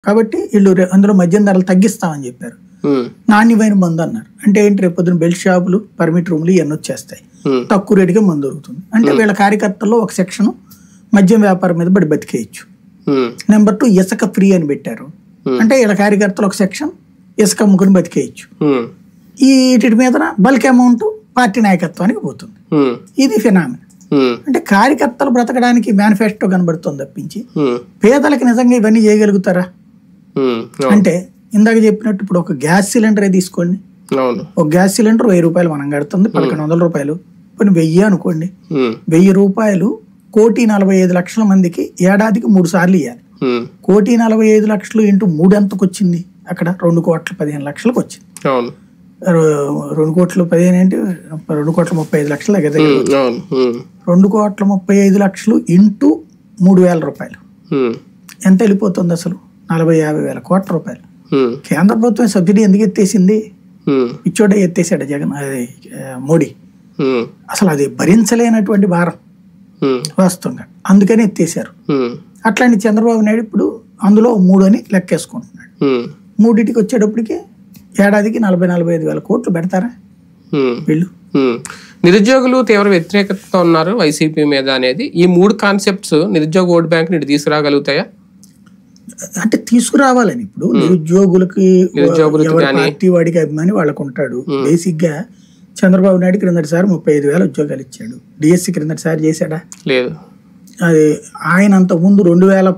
కాబట్టి వీళ్ళు అందులో మద్యం ధరలు తగ్గిస్తామని చెప్పారు. నాణ్యమైన మందు అన్నారు. అంటే ఏంటి, రేపు పొద్దున బెల్ట్ షాపులు, పర్మిట్ రూమ్లు ఇవన్నీ వచ్చేస్తాయి, తక్కువ రేటుగా మందు దొరుకుతుంది. అంటే వీళ్ళ కార్యకర్తల్లో ఒక సెక్షన్ మద్యం వ్యాపారం మీద బడి బతికేయచ్చు. నెంబర్ 2 ఇసుక ఫ్రీ అని పెట్టారు. అంటే వీళ్ళ కార్యకర్తలు ఒక సెక్షన్ ఇసుక అమ్ముకుని బతికేయచ్చు. వీటి మీద బల్క్ అమౌంట్ పార్టీ నాయకత్వానికి పోతుంది. ఇది ఫినామినా. అంటే కార్యకర్తలు బ్రతకడానికి మేనిఫెస్టో కనబడుతుంది తప్పించి పేదలకు నిజంగా ఇవన్నీ చేయగలుగుతారా అంటే, ఇందాక చెప్పినట్టు ఇప్పుడు ఒక గ్యాస్ సిలిండరే తీసుకోండి. ఒక గ్యాస్ సిలిండర్ 1000 రూపాయలు మనం కడుతుంది, 1100 రూపాయలు. కొన్ని 1000 అనుకోండి, 1000 రూపాయలు 1,45,00,000 మందికి ఏడాదికి 3 సార్లు ఇవ్వాలి. 1,45,00,000 ఇంటూ 3 ఎంతకు వచ్చింది? అక్కడ 2,15,00,000 వచ్చింది. 2,15,00,000 ఏంటి, 2,35,00,000 దగ్గర 2,35,00,000 ఇంటూ 3,000 రూపాయలు ఎంత వెళ్ళిపోతుంది? అసలు 40,000-50,000 కోట్ల రూపాయలు. కేంద్ర ప్రభుత్వం సబ్సిడీ ఎందుకు ఎత్తేసింది? ఇచ్చోడే ఎత్తేసాడు జగన్, అది మోడీ. అసలు అది భరించలేనటువంటి భారం వాస్తవంగా, అందుకని ఎత్తేసారు. అట్లాంటి చంద్రబాబు నాయుడు ఇప్పుడు అందులో 3 అని లెక్కేసుకుంటున్నాడు. 3టికి వచ్చేటప్పటికి ఏడాదికి 40,000-45,000 కోట్లు పెడతారా వీళ్ళు? నిరుద్యోగులు తీవ్ర వ్యతిరేకతతో ఉన్నారు వైసీపీ మీద అనేది. ఈ 3 కాన్సెప్ట్స్ నిరుద్యోగ ఓటు బ్యాంక్ ని తీసుకురాగలుగుతాయా? అంటే తీసుకురావాలని ఇప్పుడు నిరుద్యోగులకి పార్టీ వాడికి అభిమాని వాళ్ళకు ఉంటాడు. బేసిక్ గా చంద్రబాబు నాయుడు క్రిందటిసారి 35,000 ఉద్యోగాలు ఇచ్చాడు. డిఎస్సి క్రిందటిసారి చేశాడా? లేదు. అది ఆయన అంతకుముందు 2010